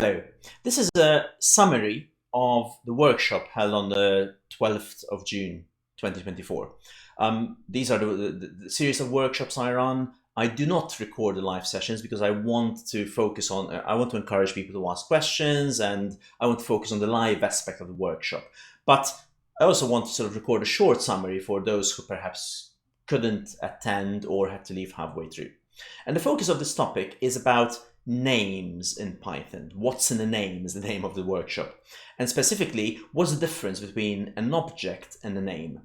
Hello. This is a summary of the workshop held on the 12th of June 2024. These are the series of workshops I run. I do not record the live sessions because I want to focus on, I want to encourage people to ask questions, and I want to focus on the live aspect of the workshop. But I also want to sort of record a short summary for those who perhaps couldn't attend or had to leave halfway through. And the focus of this topic is about names in Python. What's in a name is the name of the workshop. And specifically, what's the difference between an object and a name?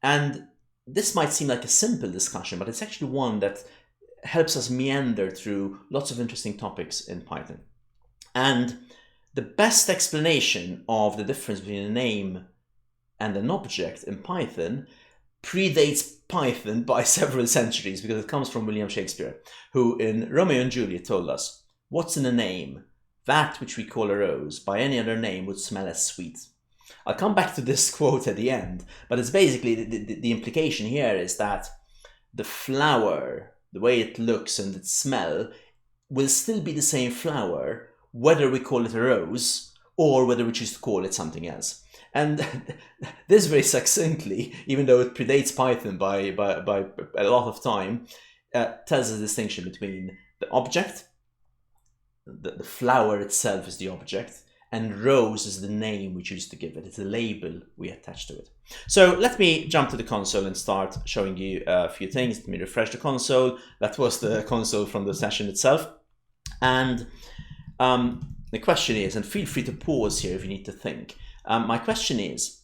And this might seem like a simple discussion, but it's actually one that helps us meander through lots of interesting topics in Python. And the best explanation of the difference between a name and an object in Python predates Python by several centuries, because it comes from William Shakespeare, who in Romeo and Juliet told us, "What's in a name? That which we call a rose, by any other name would smell as sweet." I'll come back to this quote at the end, but it's basically the implication here is that the flower, the way it looks and its smell, will still be the same flower, whether we call it a rose or whether we choose to call it something else. And this very succinctly, even though it predates Python by a lot of time, tells us the distinction between the object, the flower itself is the object, and rose is the name we choose to give it. It's a label we attach to it. So let me jump to the console and start showing you a few things. Let me refresh the console. That was the console from the session itself. And the question is, and feel free to pause here if you need to think. My question is,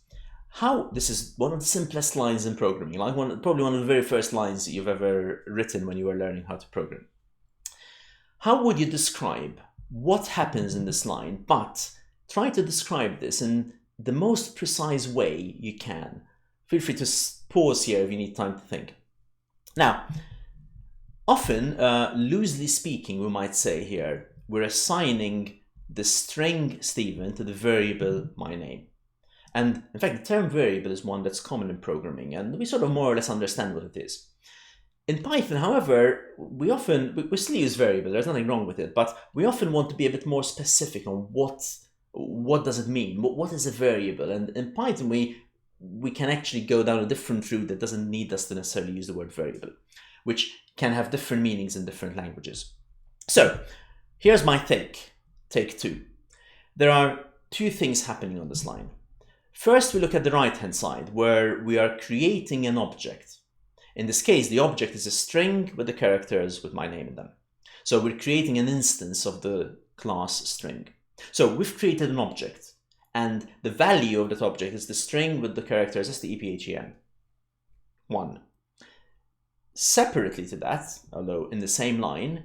this is one of the simplest lines in programming, probably one of the very first lines that you've ever written when you were learning how to program. How would you describe what happens in this line, but try to describe this in the most precise way you can. Feel free to pause here if you need time to think. Now, often, loosely speaking, we might say here, we're assigning the string Stephen to the variable my name. And in fact, the term variable is one that's common in programming, and we sort of more or less understand what it is. In Python, however, we still use variable, there's nothing wrong with it, but we often want to be a bit more specific on what does it mean? What is a variable? And in Python, we can actually go down a different route that doesn't need us to necessarily use the word variable, which can have different meanings in different languages. So here's my take two. There are two things happening on this line. First, we look at the right-hand side, where we are creating an object. In this case, the object is a string with the characters with my name in them. So we're creating an instance of the class string. So we've created an object, and the value of that object is the string with the characters STEPHEN. 1. Separately to that, although in the same line,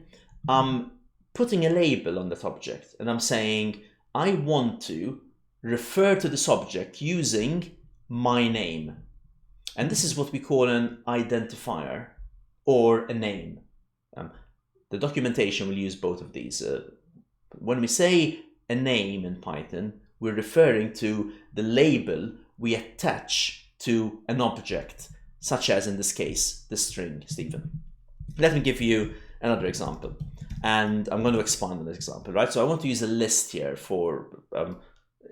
I'm putting a label on that object, and I'm saying I want to refer to this object using my name. And this is what we call an identifier or a name. The documentation will use both of these. When we say a name in Python, we're referring to the label we attach to an object, such as in this case, the string Stephen. Let me give you another example, and I'm going to expand on this example, right? So I want to use a list here for,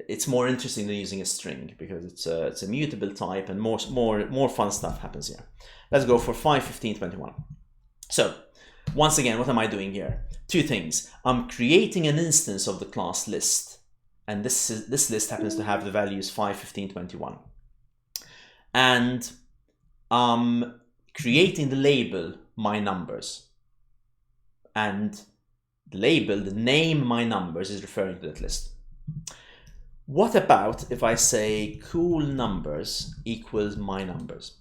it's more interesting than using a string because it's a mutable type, and more fun stuff happens here. Let's go for 5, 15, 21. So once again, what am I doing here? Two things. I'm creating an instance of the class list, and this list happens to have the values 5, 15, 21. And I'm creating the label my numbers, and the label, the name my numbers, is referring to that list. What about if I say cool numbers equals my numbers?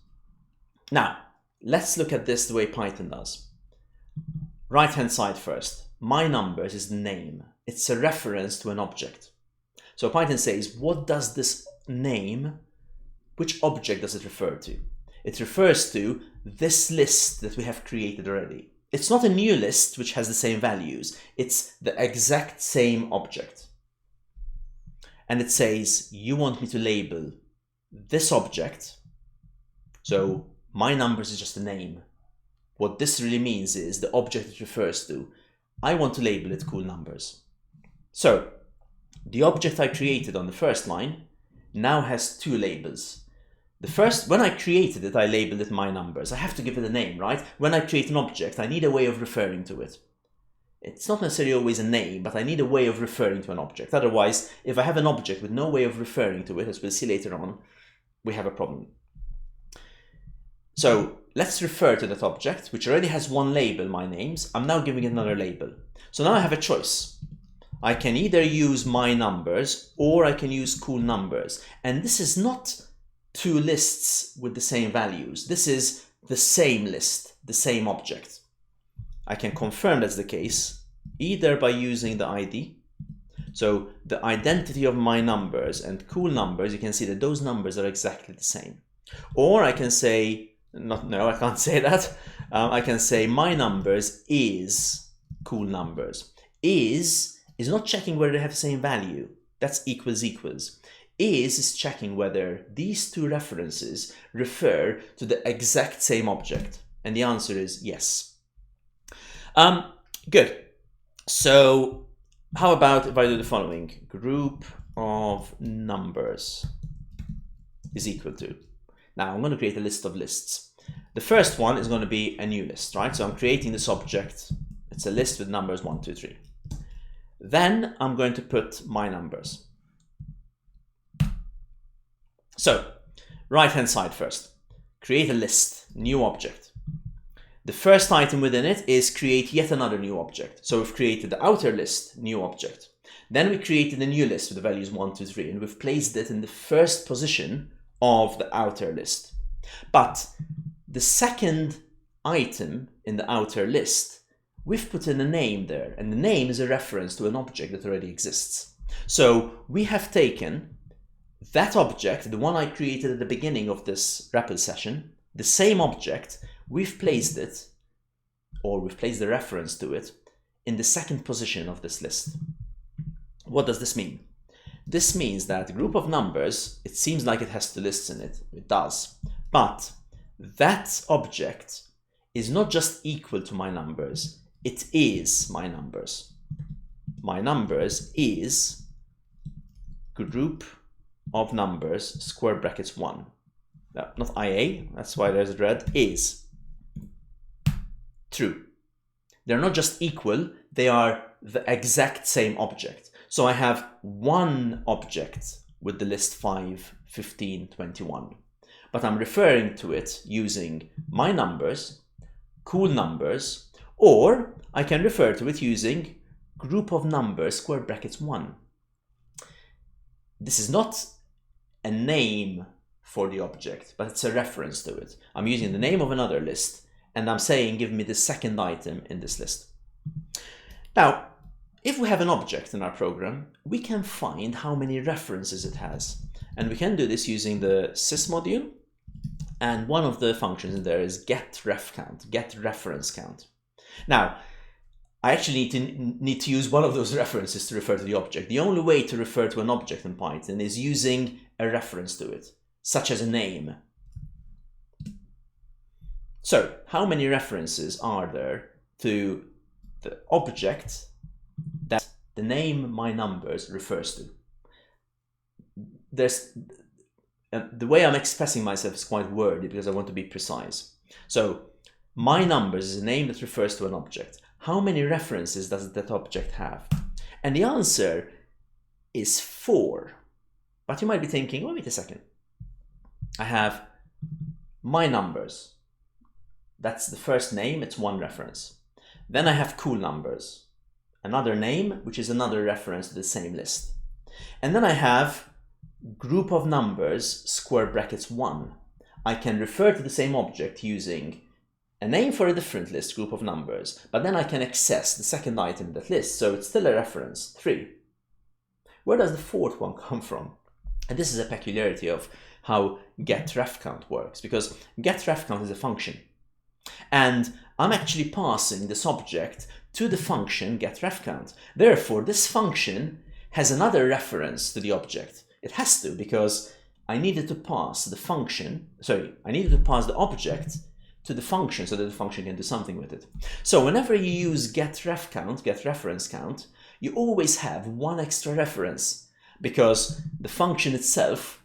Now, let's look at this the way Python does. Right-hand side first. My numbers is the name. It's a reference to an object. So Python says, what does this name, which object does it refer to? It refers to this list that we have created already. It's not a new list which has the same values. It's the exact same object. And it says, you want me to label this object. So my numbers is just a name. What this really means is the object it refers to. I want to label it cool numbers. So the object I created on the first line now has two labels. The first, when I created it, I labeled it my numbers. I have to give it a name, right? When I create an object, I need a way of referring to it. It's not necessarily always a name, but I need a way of referring to an object. Otherwise, if I have an object with no way of referring to it, as we'll see later on, we have a problem. So let's refer to that object, which already has one label, my names. I'm now giving it another label. So now I have a choice. I can either use my numbers or I can use cool numbers. And this is not two lists with the same values. This is the same list, the same object. I can confirm that's the case either by using the ID. So the identity of my numbers and cool numbers, you can see that those numbers are exactly the same. Or I can say, no, I can't say that. I can say my numbers is cool numbers. Is not checking whether they have the same value. That's equals equals. Is checking whether these two references refer to the exact same object. And the answer is yes. Good. So how about if I do the following? Group of numbers is equal to. Now I'm going to create a list of lists. The first one is going to be a new list, right? So I'm creating this object. It's a list with numbers 1, 2, 3. Then I'm going to put my numbers. So right hand side first. Create a list, new object. The first item within it is create yet another new object. So we've created the outer list, new object. Then we created a new list with the values 1, 2, 3, and we've placed it in the first position of the outer list. But the second item in the outer list, we've put in a name there, and the name is a reference to an object that already exists. So we have taken that object, the one I created at the beginning of this REPL session, the same object, we've placed it, or we've placed the reference to it, in the second position of this list. What does this mean? This means that the group of numbers, it seems like it has two lists in it. It does. But that object is not just equal to my numbers. It is my numbers. My numbers is group of numbers, square brackets 1. Not IA, that's why there's a red, is true. They're not just equal, they are the exact same object. So I have one object with the list 5, 15, 21. But I'm referring to it using my numbers, cool numbers, or I can refer to it using group of numbers, square brackets 1. This is not a name for the object, but it's a reference to it. I'm using the name of another list, and I'm saying give me the second item in this list. Now, if we have an object in our program, we can find how many references it has. And we can do this using the sys module. And one of the functions in there is getRefCount, getReferenceCount. Now, I actually need to use one of those references to refer to the object. The only way to refer to an object in Python is using a reference to it, such as a name. So, how many references are there to the object that the name my numbers refers to? The way I'm expressing myself is quite wordy because I want to be precise. So, my numbers is a name that refers to an object. How many references does that object have? And the answer is 4. But you might be thinking, oh, wait a second. I have my numbers. That's the first name, it's one reference. Then I have cool numbers, another name, which is another reference to the same list. And then I have group of numbers, square brackets 1. I can refer to the same object using a name for a different list, group of numbers, but then I can access the second item in that list, so it's still a reference, 3. Where does the fourth one come from? And this is a peculiarity of how getRefCount works, because getRefCount is a function. And I'm actually passing this object to the function getRefCount. Therefore, this function has another reference to the object. It has to, because I needed to pass the object to the function so that the function can do something with it. So whenever you use getRefCount, getReferenceCount, you always have one extra reference because the function itself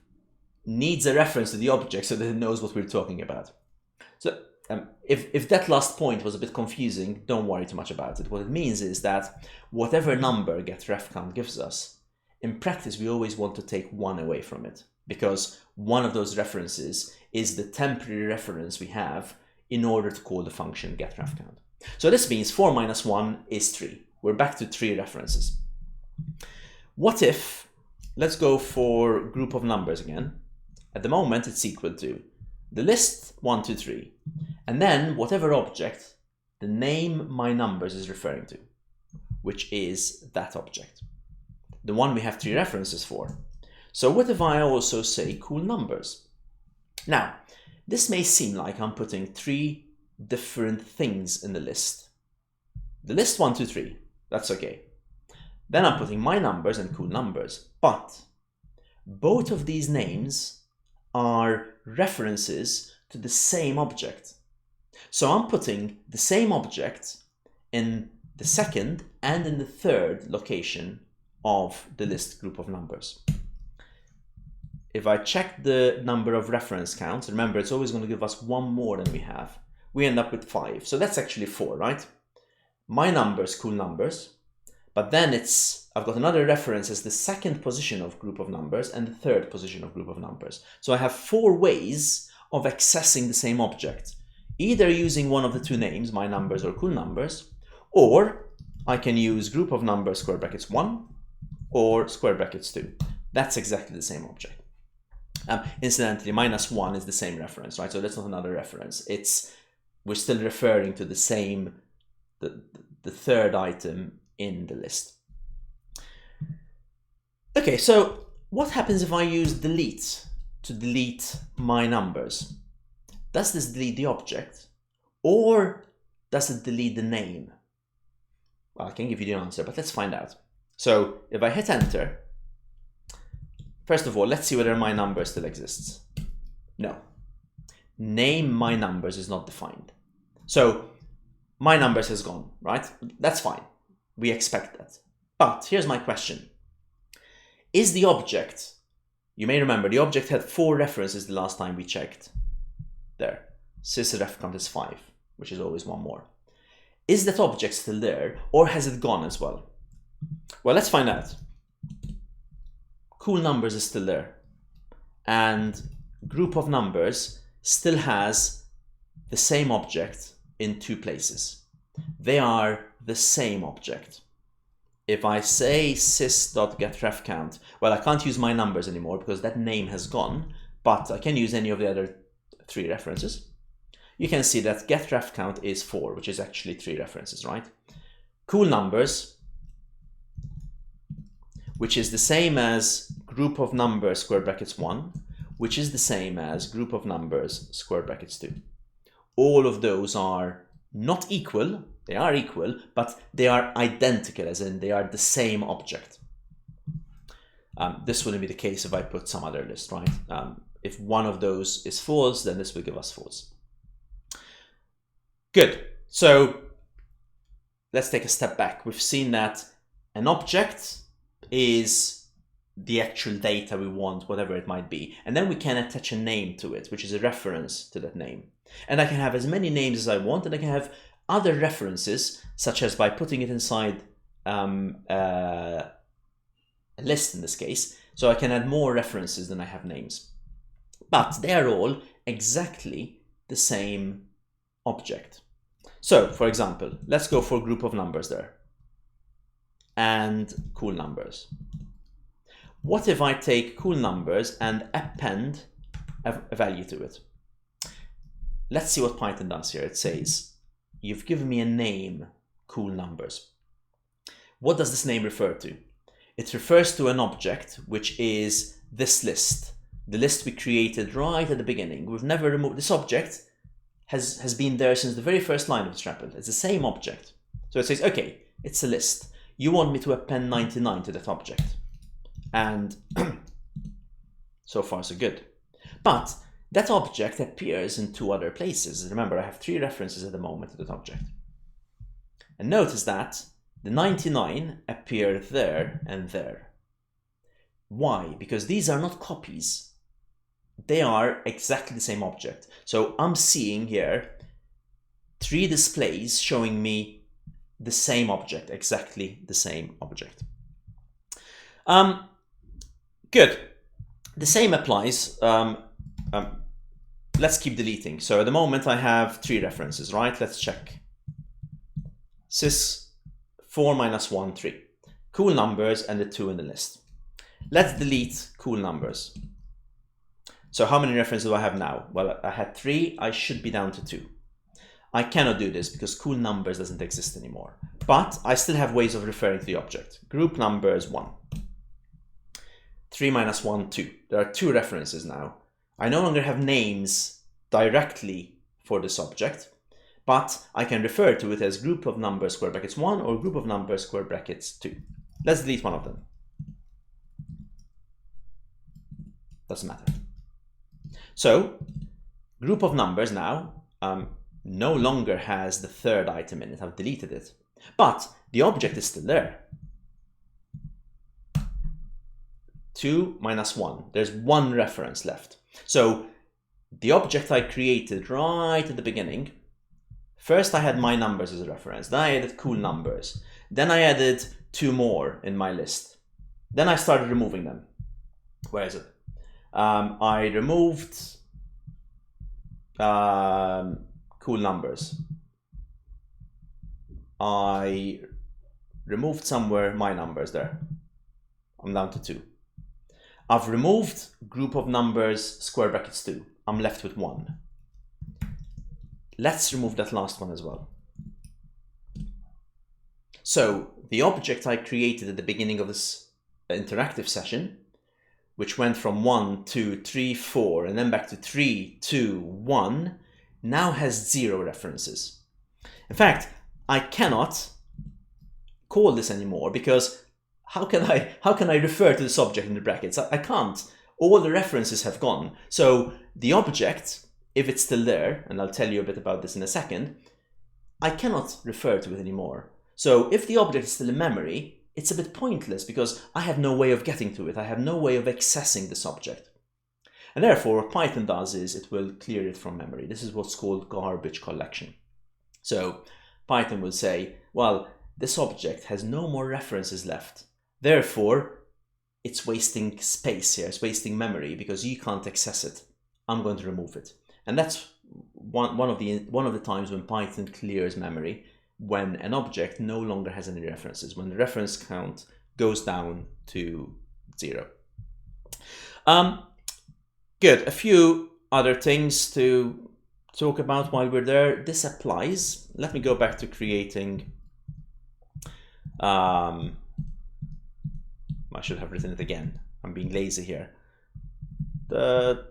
needs a reference to the object so that it knows what we're talking about. So if that last point was a bit confusing, don't worry too much about it. What it means is that whatever number getRefCount gives us, in practice we always want to take one away from it, because one of those references is the temporary reference we have in order to call the function getRefCount. So this means 4 minus 1 is 3. We're back to 3 references. What if, let's go for group of numbers again. At the moment it's equal to the list 1, 2, 3, and then whatever object the name my numbers is referring to, which is that object, the one we have 3 references for. So what if I also say cool numbers? Now, this may seem like I'm putting 3 different things in the list. The list 1, 2, 3, that's okay. Then I'm putting my numbers and cool numbers, but both of these names are references to the same object. So I'm putting the same object in the second and in the third location of the list group of numbers. If I check the number of reference counts, remember it's always going to give us one more than we have. We end up with 5. So that's actually 4, right? My numbers, cool numbers, but then I've got another reference as the second position of group of numbers and the third position of group of numbers. So I have 4 ways of accessing the same object, either using one of the 2 names, my numbers or cool numbers, or I can use group of numbers square brackets 1 or square brackets 2. That's exactly the same object. Incidentally, minus 1 is the same reference, right? So that's not another reference. We're still referring to the same, the third item in the list. Okay, so what happens if I use delete to delete my numbers? Does this delete the object, or does it delete the name? Well, I can give you the answer, but let's find out. So if I hit enter, first of all, let's see whether my number still exists. No. Name my numbers is not defined. So my numbers has gone, right? That's fine. We expect that. But here's my question. Is the object, you may remember the object had 4 references the last time we checked. There. sysrefcount is 5, which is always one more. Is that object still there, or has it gone as well? Well, let's find out. Cool numbers is still there, and group of numbers still has the same object in 2 places. They are the same object. If I say sys.getRefCount, well, I can't use my numbers anymore because that name has gone, but I can use any of the other 3 references. You can see that getRefCount is 4, which is actually 3 references, right? Cool numbers, which is the same as group of numbers square brackets 1, which is the same as group of numbers square brackets 2. All of those are not equal, they are equal, but they are identical, as in they are the same object. This wouldn't be the case if I put some other list, right? If one of those is false, then this will give us false. Good. So let's take a step back. We've seen that an object is the actual data we want, whatever it might be. And then we can attach a name to it, which is a reference to that name. And I can have as many names as I want, and I can have other references, such as by putting it inside a list in this case. So I can add more references than I have names. But they are all exactly the same object. So, for example, let's go for a group of numbers there. And cool numbers. What if I take cool numbers and append a value to it? Let's see what Python does here. It says, you've given me a name, cool numbers. What does this name refer to? It refers to an object, which is this list, the list we created right at the beginning. We've never removed this object. Has been there since the very first line of the example. It's the same object. So it says, okay, it's a list. You want me to append 99 to that object. And so far so good. But that object appears in 2 other places. Remember, I have 3 references at the moment to that object. And notice that the 99 appear there and there. Why? Because these are not copies. They are exactly the same object. So I'm seeing here 3 displays showing me the same object, exactly the same object. Good. The same applies. Let's keep deleting. So at the moment I have 3 references, right? Let's check. Sys 4 minus 1, 3. Cool numbers and the 2 in the list. Let's delete cool numbers. So how many references do I have now? Well, I had 3. I should be down to 2. I cannot do this because cool numbers doesn't exist anymore. But I still have ways of referring to the object. Group numbers 1. 3 minus 1, 2. There are 2 references now. I no longer have names directly for this object, but I can refer to it as group of numbers square brackets 1 or group of numbers square brackets 2. Let's delete one of them. Doesn't matter. So, group of numbers now no longer has the 3rd item in it. I've deleted it. But the object is still there. 2 minus 1. There's 1 reference left. So the object I created right at the beginning, first I had my numbers as a reference. Then I added cool numbers. Then I added 2 more in my list. Then I started removing them. Where is it? I removed cool numbers. I removed somewhere my numbers there. I'm down to 2. I've removed group of numbers square brackets 2. I'm left with 1. Let's remove that last one as well. So the object I created at the beginning of this interactive session, which went from 1, 2, 3, 4, and then back to 3, 2, 1, now has 0 references. In fact, I cannot call this anymore because how can I refer to this object in the brackets? I can't. All the references have gone. So the object, if it's still there, and I'll tell you a bit about this in a second, I cannot refer to it anymore. So if the object is still in memory, it's a bit pointless because I have no way of getting to it. I have no way of accessing this object. And therefore, what Python does is it will clear it from memory. This is what's called garbage collection. So Python will say, well, this object has no more references left. Therefore, it's wasting space here, it's wasting memory because you can't access it. I'm going to remove it. And that's one of the times when Python clears memory, when an object no longer has any references, when the reference count goes down to 0. Good. A few other things to talk about while we're there. This applies. Let me go back to creating. I should have written it again. I'm being lazy here. There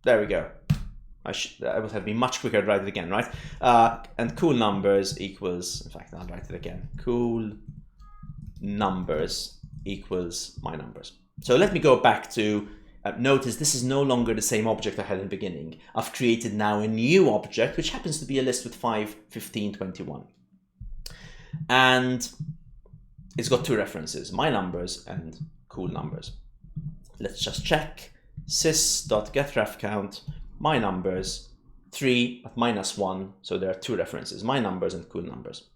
we go. I would have been much quicker to write it again, right? And cool numbers equals, in fact, I'll write it again. Cool numbers equals my numbers. So let me go back to, notice this is no longer the same object I had in the beginning. I've created now a new object, which happens to be a list with 5, 15, 21. And it's got 2 references, my numbers and cool numbers. Let's just check. sys.getRefCount, my numbers, 3 at -1, so there are 2 references, my numbers and cool numbers.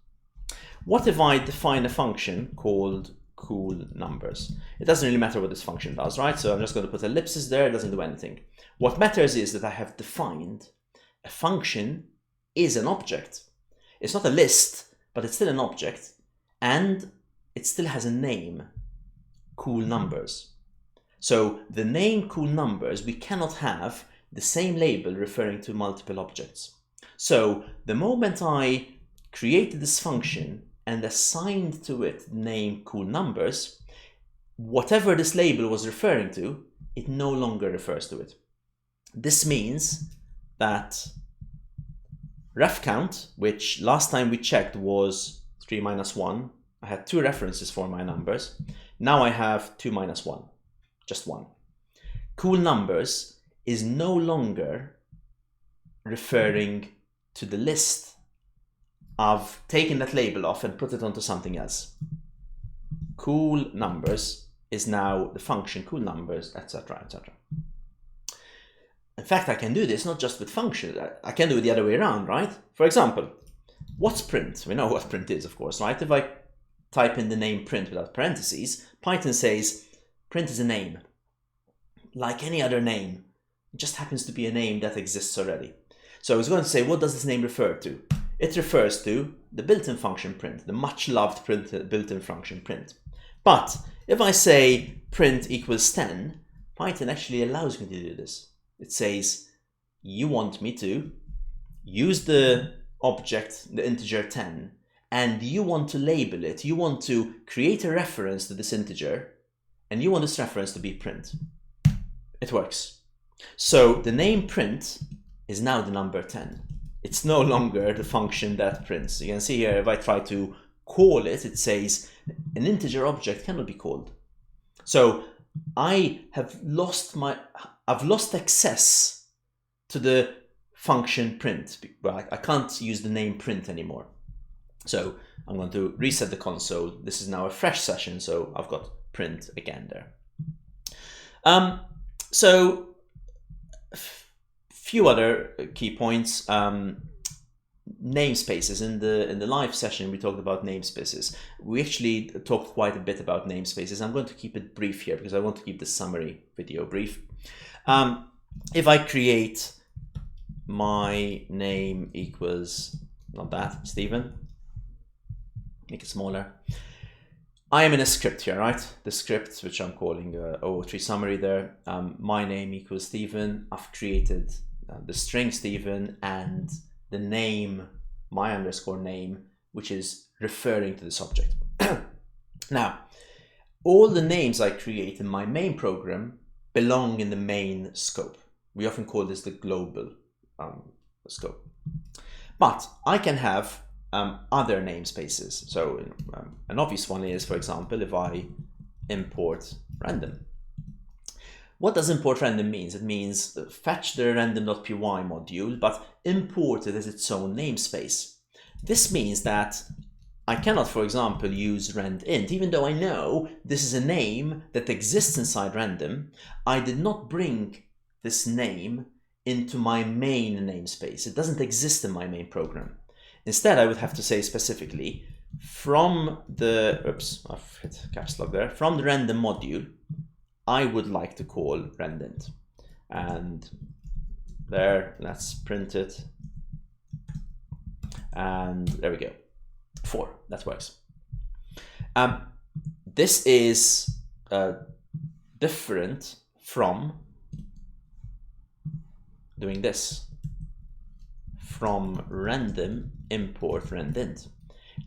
What if I define a function called cool numbers? It doesn't really matter what this function does, right? So I'm just going to put ellipsis there, it doesn't do anything. What matters is that I have defined a function is an object. It's not a list, but it's still an object, and it still has a name, cool numbers. So the name cool numbers, we cannot have the same label referring to multiple objects. So the moment I created this function and assigned to it name cool numbers, whatever this label was referring to, it no longer refers to it. This means that refCount, which last time we checked was 3 minus 1, I had 2 references for my numbers. Now I have 2 minus 1, just 1. Cool numbers is no longer referring to the list I've taken that label off and put it onto something else. Cool numbers is now the function cool numbers, etc., etc. In fact, I can do this not just with functions. I can do it the other way around, right? For example, what's print? We know what print is, of course, right? If I type in the name print without parentheses, Python says print is a name. Like any other name, it just happens to be a name that exists already. So I was going to say, what does this name refer to? It refers to the built-in function print, the much-loved built-in function print. But if I say print equals 10, Python actually allows me to do this. It says, you want me to use the object, the integer 10, and you want to label it. You want to create a reference to this integer, and you want this reference to be print. It works. So the name print is now the number 10. It's no longer the function that prints. You can see here, if I try to call it, it says an integer object cannot be called. So I've lost access to the function print. I can't use the name print anymore. So I'm going to reset the console. This is now a fresh session, so I've got print again there. So few other key points. Namespaces. In the live session, we talked about namespaces. We actually talked quite a bit about namespaces. I'm going to keep it brief here because I want to keep the summary video brief. If I create my name equals, not that, Stephen, make it smaller. I am in a script here, right? The script, which I'm calling O3 summary there. My name equals Stephen. I've created the string Stephen and the name, my underscore name, which is referring to this object. Now, all the names I create in my main program belong in the main scope. We often call this the global scope. But I can have other namespaces. So an obvious one is, for example, if I import random. What does import random means? It means fetch the random.py module, but import it as its own namespace. This means that I cannot, for example, use randint, even though I know this is a name that exists inside random. I did not bring this name into my main namespace. It doesn't exist in my main program. Instead, I would have to say specifically from the, oops, I've hit caps lock there, from the random module, I would like to call randint. And there, let's print it. And there we go. 4, that works. This is different from doing this. From random import randint.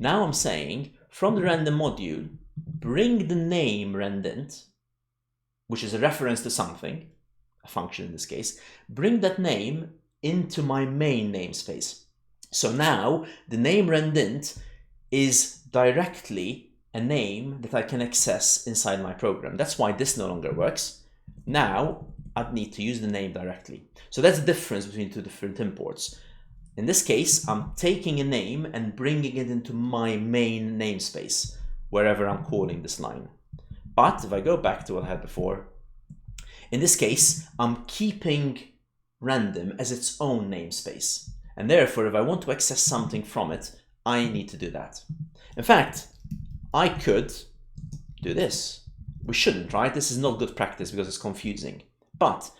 Now I'm saying from the random module, bring the name randint, which is a reference to something, a function in this case, bring that name into my main namespace. So now the name randint is directly a name that I can access inside my program. That's why this no longer works. Now I'd need to use the name directly. So that's the difference between two different imports. In this case, I'm taking a name and bringing it into my main namespace, wherever I'm calling this line. But if I go back to what I had before, in this case, I'm keeping random as its own namespace. And therefore, if I want to access something from it, I need to do that. In fact, I could do this. We shouldn't, right? This is not good practice because it's confusing. But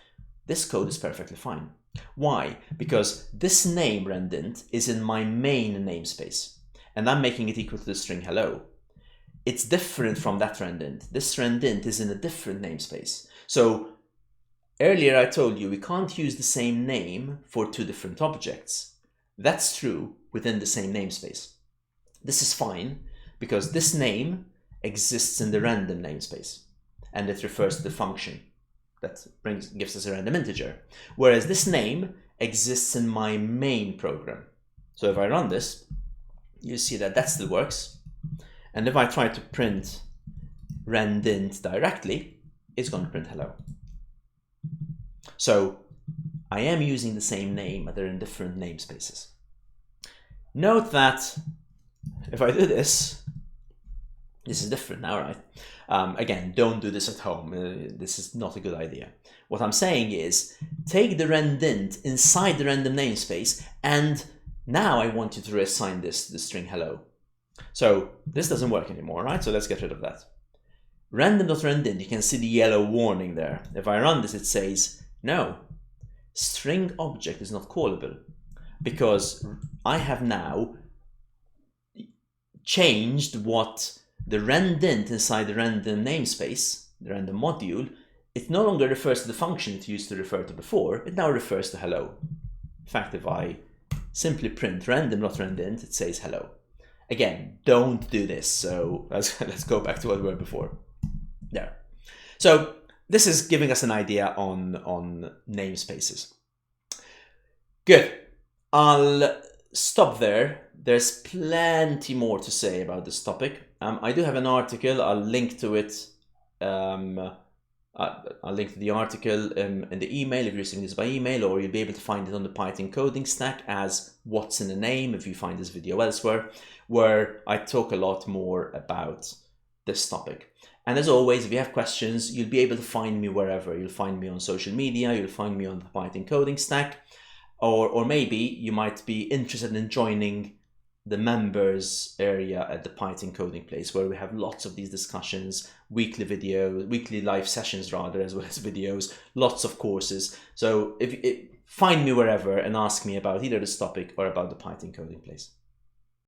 this code is perfectly fine. Why? Because this name randint is in my main namespace, and I'm making it equal to the string hello. It's different from that randint. This randint is in a different namespace. So earlier I told you we can't use the same name for two different objects. That's true within the same namespace. This is fine because this name exists in the random namespace, and it refers to the function that gives us a random integer. Whereas this name exists in my main program. So if I run this, you see that that still works. And if I try to print randint directly, it's going to print hello. So I am using the same name, but they're in different namespaces. Note that if I do this, this is different now, right? Again, don't do this at home. This is not a good idea. What I'm saying is, take the rendint inside the random namespace, and now I want you to reassign the string hello. So this doesn't work anymore, right? So let's get rid of that. Random.rendint, you can see the yellow warning there. If I run this, it says, no, string object is not callable, because I have now changed what the rendint inside the random namespace, the random module, it no longer refers to the function it used to refer to before, it now refers to hello. In fact, if I simply print random.rendint, it says hello. Again, don't do this, so let's go back to what we were before. There. So this is giving us an idea on namespaces. Good. I'll stop there. There's plenty more to say about this topic. I do have an article. I'll link to it. I'll link to the article in the email if you're receiving this by email, or you'll be able to find it on the Python coding stack as what's in the name if you find this video elsewhere, where I talk a lot more about this topic. And as always, if you have questions, you'll be able to find me wherever. You'll find me on social media, you'll find me on the Python coding stack, or maybe you might be interested in joining the members area at the Python coding place, where we have lots of these discussions, weekly live sessions rather, as well as videos, lots of courses. So find me wherever and ask me about either this topic or about the Python coding place.